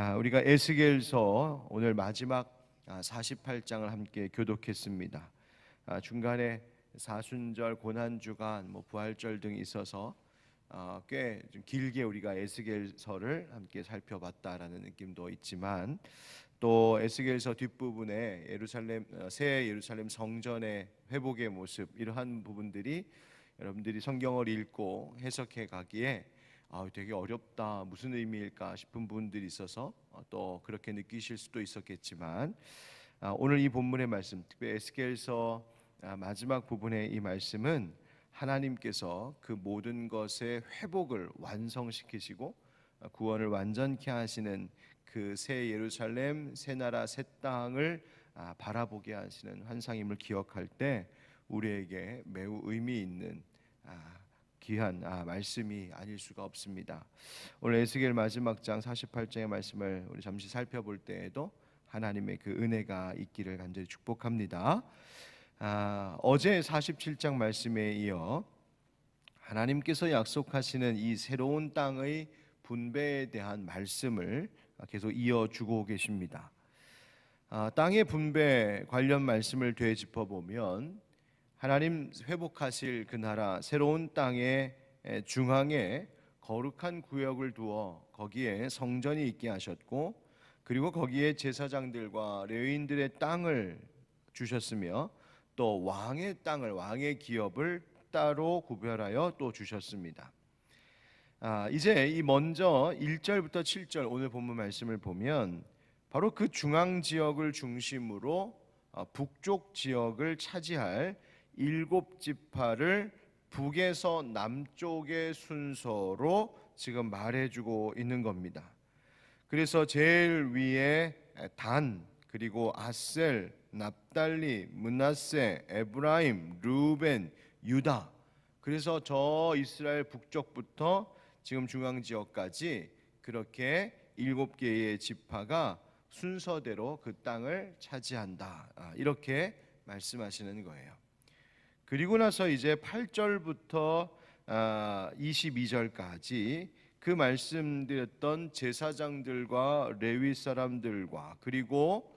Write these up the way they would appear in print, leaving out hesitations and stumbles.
우리가 에스겔서 오늘 마지막 48장을 함께 교독했습니다. 중간에 사순절, 고난주간, 부활절 등이 있어서 꽤 좀 길게 우리가 에스겔서를 함께 살펴봤다라는 느낌도 있지만, 또 에스겔서 뒷부분에 새 예루살렘 성전의 회복의 모습, 이러한 부분들이 여러분들이 성경을 읽고 해석해 가기에 되게 어렵다, 무슨 의미일까 싶은 부분들이 있어서 또 그렇게 느끼실 수도 있었겠지만, 오늘 이 본문의 말씀, 특별히 에스겔서 마지막 부분의 이 말씀은 하나님께서 그 모든 것의 회복을 완성시키시고 구원을 완전케 하시는 그 새 예루살렘, 새 나라, 새 땅을 바라보게 하시는 환상임을 기억할 때 우리에게 매우 의미 있는 귀한 말씀이 아닐 수가 없습니다. 오늘 에스겔 마지막 장 48장의 말씀을 우리 잠시 살펴볼 때에도 하나님의 그 은혜가 있기를 간절히 축복합니다. 어제 47장 말씀에 이어 하나님께서 약속하시는 이 새로운 땅의 분배에 대한 말씀을 계속 이어주고 계십니다. 땅의 분배 관련 말씀을 되짚어 보면, 하나님 회복하실 그 나라 새로운 땅의 중앙에 거룩한 구역을 두어 거기에 성전이 있게 하셨고, 그리고 거기에 제사장들과 레위인들의 땅을 주셨으며, 또 왕의 땅을, 왕의 기업을 따로 구별하여 또 주셨습니다. 이제 이 먼저 1절부터 7절 오늘 본문 말씀을 보면, 바로 그 중앙 지역을 중심으로 북쪽 지역을 차지할 7지파를 북에서 남쪽의 순서로 지금 말해주고 있는 겁니다. 그래서 제일 위에 단, 그리고 아셀, 납달리, 므낫세, 에브라임, 르우벤, 유다, 그래서 저 이스라엘 북쪽부터 지금 중앙 지역까지 그렇게 7개의 지파가 순서대로 그 땅을 차지한다, 이렇게 말씀하시는 거예요. 그리고 나서 이제 8절부터 22절까지 그 말씀드렸던 제사장들과 레위 사람들과 그리고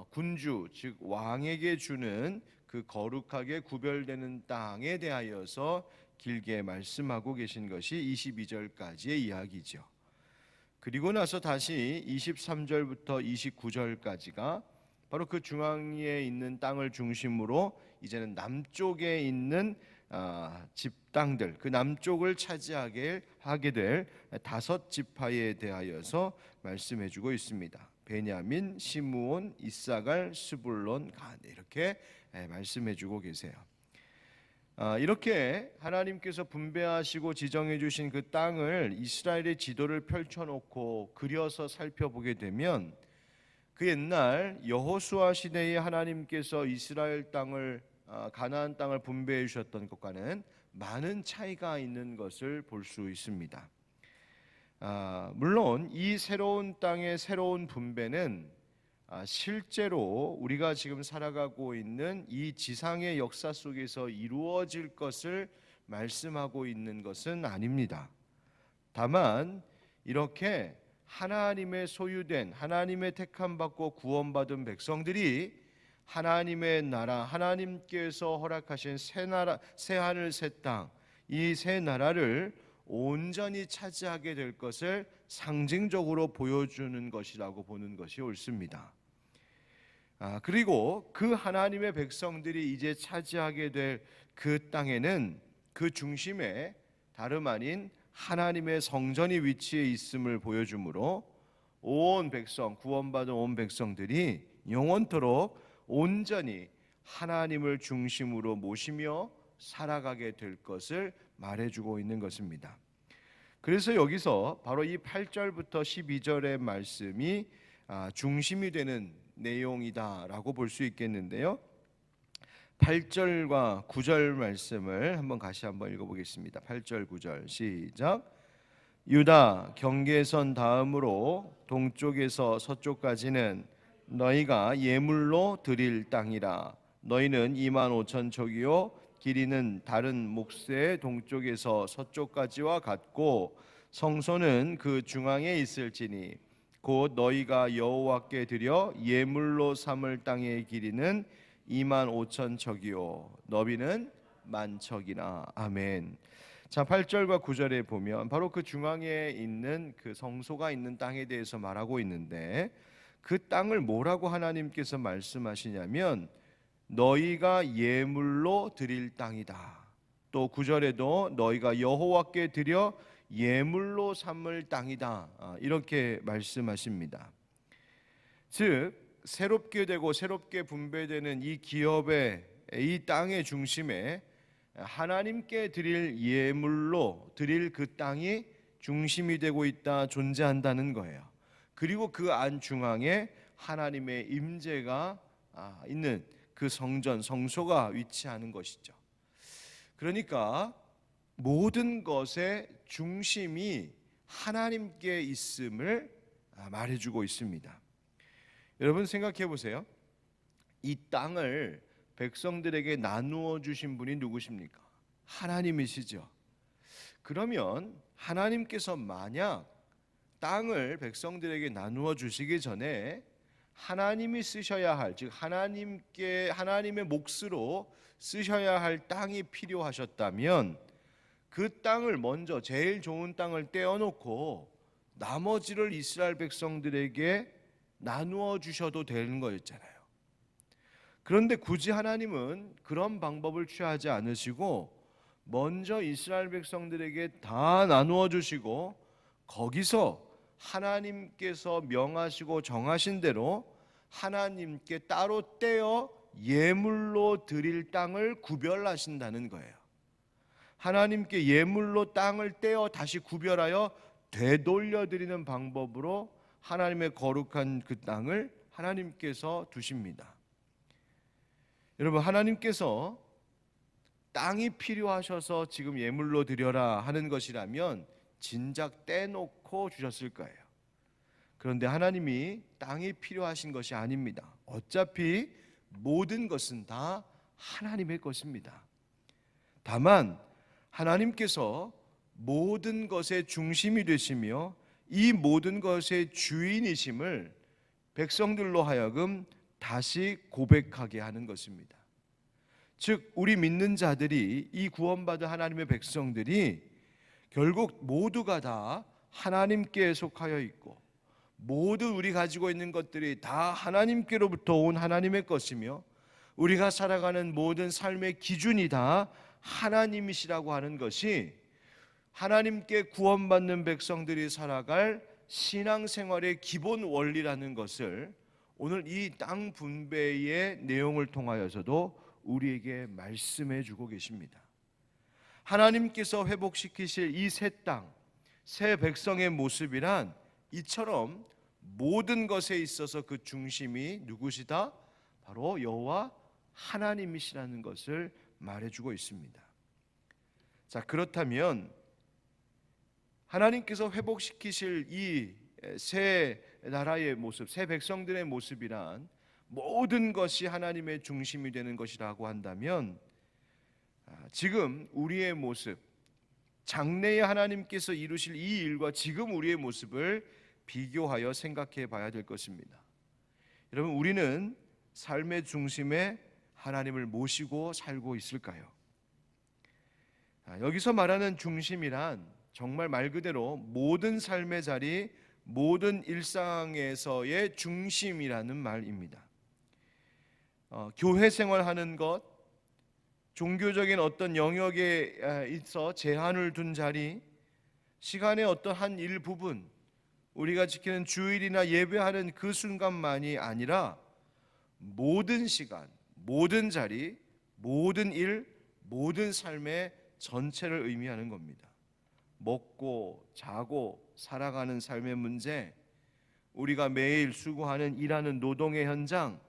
군주, 즉 왕에게 주는 그 거룩하게 구별되는 땅에 대하여서 길게 말씀하고 계신 것이 22절까지의 이야기죠. 그리고 나서 다시 23절부터 29절까지가 바로 그 중앙에 있는 땅을 중심으로 이제는 남쪽에 있는 집땅들, 그 남쪽을 차지하게 될 5지파에 대하여서 말씀해주고 있습니다. 베냐민, 시므온, 이사갈, 스불론, 간, 이렇게 말씀해주고 계세요. 이렇게 하나님께서 분배하시고 지정해 주신 그 땅을 이스라엘의 지도를 펼쳐놓고 그려서 살펴보게 되면, 그 옛날 여호수아 시대에 하나님께서 이스라엘 땅을, 가나안 땅을 분배해 주셨던 것과는 많은 차이가 있는 것을 볼 수 있습니다. 물론 이 새로운 땅의 새로운 분배는 실제로 우리가 지금 살아가고 있는 이 지상의 역사 속에서 이루어질 것을 말씀하고 있는 것은 아닙니다. 다만 이렇게 하나님의 소유된, 하나님의 택함 받고 구원받은 백성들이 하나님의 나라, 하나님께서 허락하신 새 나라, 새 하늘 새 땅, 이 새 나라를 온전히 차지하게 될 것을 상징적으로 보여주는 것이라고 보는 것이 옳습니다. 그리고 그 하나님의 백성들이 이제 차지하게 될 그 땅에는 그 중심에 다름 아닌 하나님의 성전이 위치해 있음을 보여주므로 온 백성, 구원받은 온 백성들이 영원토록 온전히 하나님을 중심으로 모시며 살아가게 될 것을 말해주고 있는 것입니다. 그래서 여기서 바로 이 8절부터 12절의 말씀이 중심이 되는 내용이다라고 볼 수 있겠는데요. 8절과 9절 말씀을 다시 한번 읽어보겠습니다. 8절 9절 시작. 유다 경계선 다음으로 동쪽에서 서쪽까지는 너희가 예물로 드릴 땅이라. 너희는 25,000척이요 길이는 다른 몫의 동쪽에서 서쪽까지와 같고 성소는 그 중앙에 있을지니 곧 너희가 여호와께 드려 예물로 삼을 땅의 길이는 25,000척이요 너비는 10,000척이나. 아멘. 자, 8절과 9절에 보면 바로 그 중앙에 있는 그 성소가 있는 땅에 대해서 말하고 있는데, 그 땅을 뭐라고 하나님께서 말씀하시냐면 너희가 예물로 드릴 땅이다. 또 9절에도 너희가 여호와께 드려 예물로 삼을 땅이다. 이렇게 말씀하십니다. 즉 새롭게 되고 새롭게 분배되는 이 기업의 이 땅의 중심에 하나님께 드릴 예물로 드릴 그 땅이 중심이 되고 있다, 존재한다는 거예요. 그리고 그 안 중앙에 하나님의 임재가 있는 그 성전, 성소가 위치하는 것이죠. 그러니까 모든 것의 중심이 하나님께 있음을 말해주고 있습니다. 여러분 생각해 보세요. 이 땅을 백성들에게 나누어 주신 분이 누구십니까? 하나님이시죠. 그러면 하나님께서 만약 땅을 백성들에게 나누어 주시기 전에 하나님이 쓰셔야 할, 즉 하나님의 몫으로 쓰셔야 할 땅이 필요하셨다면 그 땅을 먼저 제일 좋은 땅을 떼어놓고 나머지를 이스라엘 백성들에게 나누어 주셔도 되는 거였잖아요. 그런데 굳이 하나님은 그런 방법을 취하지 않으시고 먼저 이스라엘 백성들에게 다 나누어 주시고 거기서 하나님께서 명하시고 정하신 대로 하나님께 따로 떼어 예물로 드릴 땅을 구별하신다는 거예요. 하나님께 예물로 땅을 떼어 다시 구별하여 되돌려 드리는 방법으로 하나님의 거룩한 그 땅을 하나님께서 두십니다. 여러분, 하나님께서 땅이 필요하셔서 지금 예물로 드려라 하는 것이라면 진작 떼놓고 주셨을 거예요. 그런데 하나님이 땅이 필요하신 것이 아닙니다. 어차피 모든 것은 다 하나님의 것입니다. 다만 하나님께서 모든 것의 중심이 되시며 이 모든 것의 주인이심을 백성들로 하여금 다시 고백하게 하는 것입니다. 즉 우리 믿는 자들이, 이 구원받은 하나님의 백성들이 결국 모두가 다 하나님께 속하여 있고 모든 우리 가지고 있는 것들이 다 하나님께로부터 온 하나님의 것이며 우리가 살아가는 모든 삶의 기준이 다 하나님이시라고 하는 것이 하나님께 구원받는 백성들이 살아갈 신앙생활의 기본 원리라는 것을 오늘 이 땅 분배의 내용을 통하여서도 우리에게 말씀해 주고 계십니다. 하나님께서 회복시키실 이 새 땅, 새 백성의 모습이란 이처럼 모든 것에 있어서 그 중심이 누구시다? 바로 여호와 하나님이시라는 것을 말해주고 있습니다. 자, 그렇다면 하나님께서 회복시키실 이 새 나라의 모습, 새 백성들의 모습이란 모든 것이 하나님의 중심이 되는 것이라고 한다면 지금 우리의 모습, 장래에 하나님께서 이루실 이 일과 지금 우리의 모습을 비교하여 생각해 봐야 될 것입니다. 여러분, 우리는 삶의 중심에 하나님을 모시고 살고 있을까요? 여기서 말하는 중심이란 정말 말 그대로 모든 삶의 자리, 모든 일상에서의 중심이라는 말입니다. 교회 생활하는 것, 종교적인 어떤 영역에 있어 제한을 둔 자리, 시간의 어떤 한 일부분, 우리가 지키는 주일이나 예배하는 그 순간만이 아니라 모든 시간, 모든 자리, 모든 일, 모든 삶의 전체를 의미하는 겁니다. 먹고 자고 살아가는 삶의 문제, 우리가 매일 수고하는 일하는 노동의 현장,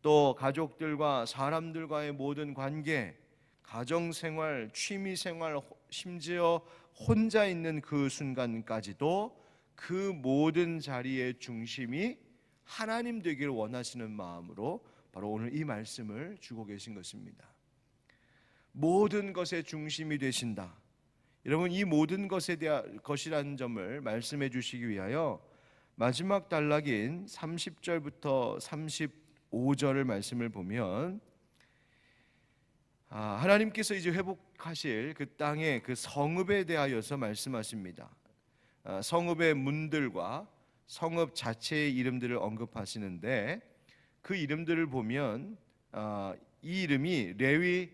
또 가족들과 사람들과의 모든 관계, 가정생활, 취미생활, 심지어 혼자 있는 그 순간까지도 그 모든 자리의 중심이 하나님 되기를 원하시는 마음으로 바로 오늘 이 말씀을 주고 계신 것입니다. 모든 것의 중심이 되신다. 여러분, 이 모든 것에 대한 것이라는 점을 말씀해 주시기 위하여 마지막 단락인 30절부터 35절을 말씀을 보면 하나님께서 이제 회복하실 그 땅의 그 성읍에 대하여서 말씀하십니다. 성읍의 문들과 성읍 자체의 이름들을 언급하시는데 그 이름들을 보면 이 이름이 레위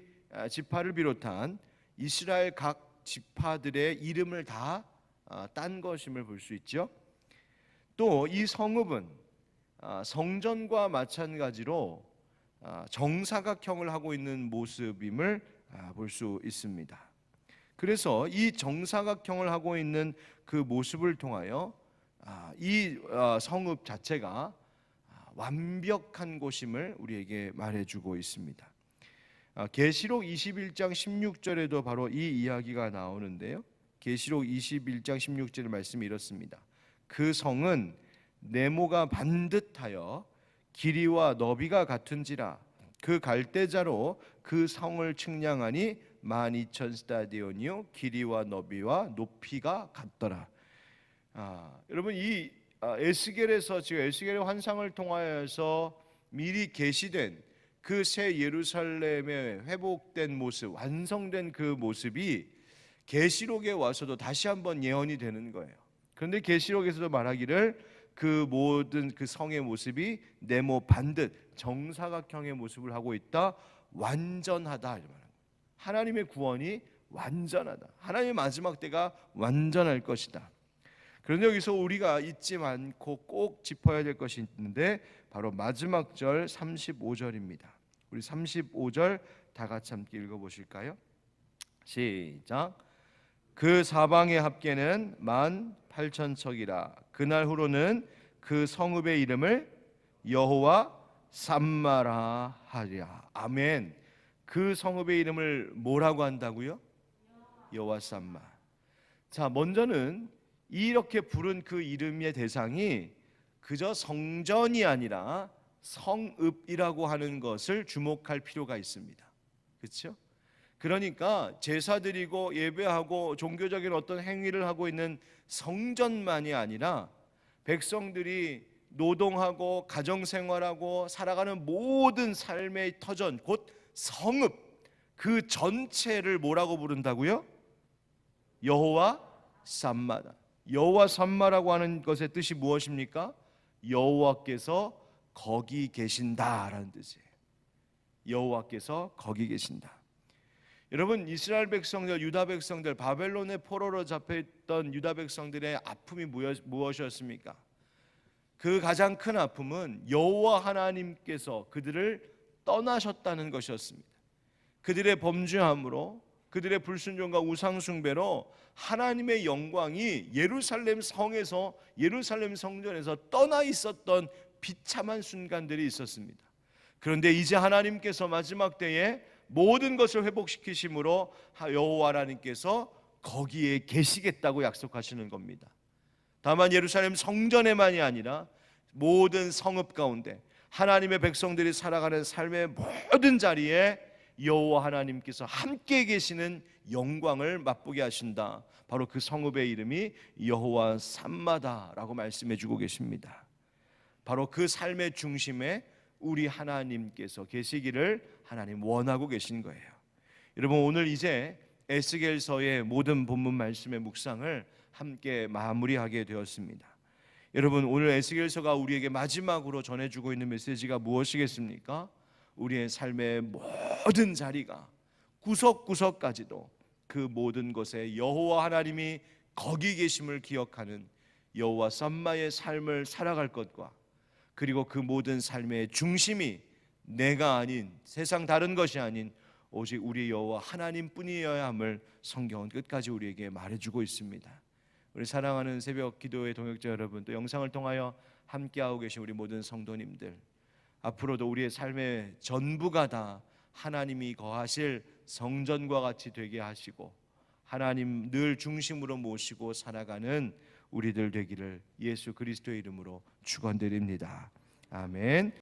지파를 비롯한 이스라엘 각 지파들의 이름을 다 딴 것임을 볼 수 있죠. 또 이 성읍은 성전과 마찬가지로 정사각형을 하고 있는 모습임을 볼 수 있습니다. 그래서 이 정사각형을 하고 있는 그 모습을 통하여 이 성읍 자체가 완벽한 곳임을 우리에게 말해주고 있습니다. 계시록 21장 16절에도 바로 이 이야기가 나오는데요. 계시록 21장 16절 말씀이 이렇습니다. 그 성은 네모가 반듯하여 길이와 너비가 같은지라 그 갈대자로 그 성을 측량하니 12,000 스타디온이요 길이와 너비와 높이가 같더라. 여러분 이 에스겔에서 지금 에스겔의 환상을 통하여서 미리 계시된 그 새 예루살렘의 회복된 모습, 완성된 그 모습이 계시록에 와서도 다시 한번 예언이 되는 거예요. 그런데 계시록에서도 말하기를 그 모든 그 성의 모습이 네모 반듯 정사각형의 모습을 하고 있다. 완전하다 이런 말입니다. 하나님의 구원이 완전하다. 하나님의 마지막 때가 완전할 것이다. 그런데 여기서 우리가 잊지 않고 꼭 짚어야 될 것이 있는데 바로 마지막 절 35절입니다. 우리 35절 다 같이 함께 읽어보실까요? 시작. 그 사방의 합계는 18,000척이라 그날 후로는 그 성읍의 이름을 여호와 삼마라 하리라. 아멘. 그 성읍의 이름을 뭐라고 한다고요? 여호와 삼마. 자, 먼저는 이렇게 부른 그 이름의 대상이 그저 성전이 아니라 성읍이라고 하는 것을 주목할 필요가 있습니다. 그렇죠? 그러니까 제사 드리고 예배하고 종교적인 어떤 행위를 하고 있는 성전만이 아니라 백성들이 노동하고 가정생활하고 살아가는 모든 삶의 터전 곧 성읍 그 전체를 뭐라고 부른다고요? 여호와 삼마다. 여호와 삼마라고 하는 것의 뜻이 무엇입니까? 여호와께서 거기 계신다라는 뜻이에요. 여호와께서 거기 계신다. 여러분 이스라엘 백성들, 유다 백성들, 바벨론의 포로로 잡혀있던 유다 백성들의 아픔이 무엇이었습니까? 그 가장 큰 아픔은 여호와 하나님께서 그들을 떠나셨다는 것이었습니다. 그들의 범죄함으로 그들의 불순종과 우상숭배로 하나님의 영광이 예루살렘 성에서 예루살렘 성전에서 떠나 있었던 비참한 순간들이 있었습니다. 그런데 이제 하나님께서 마지막 때에 모든 것을 회복시키심으로 여호와 하나님께서 거기에 계시겠다고 약속하시는 겁니다. 다만 예루살렘 성전에만이 아니라 모든 성읍 가운데 하나님의 백성들이 살아가는 삶의 모든 자리에 여호와 하나님께서 함께 계시는 영광을 맛보게 하신다. 바로 그 성읍의 이름이 여호와 삼마다라고 말씀해 주고 계십니다. 바로 그 삶의 중심에 우리 하나님께서 계시기를 하나님 원하고 계신 거예요. 여러분 오늘 이제 에스겔서의 모든 본문 말씀의 묵상을 함께 마무리하게 되었습니다. 여러분 오늘 에스겔서가 우리에게 마지막으로 전해주고 있는 메시지가 무엇이겠습니까? 우리의 삶의 모든 자리가 구석구석까지도 그 모든 것에 여호와 하나님이 거기 계심을 기억하는 여호와 삼마의 삶을 살아갈 것과 그리고 그 모든 삶의 중심이 내가 아닌 세상 다른 것이 아닌 오직 우리 여호와 하나님뿐이어야 함을 성경은 끝까지 우리에게 말해주고 있습니다. 우리 사랑하는 새벽 기도의 동역자 여러분, 또 영상을 통하여 함께하고 계신 우리 모든 성도님들, 앞으로도 우리의 삶의 전부가 다 하나님이 거하실 성전과 같이 되게 하시고 하나님 늘 중심으로 모시고 살아가는 우리들 되기를 예수 그리스도의 이름으로 축원드립니다. 아멘.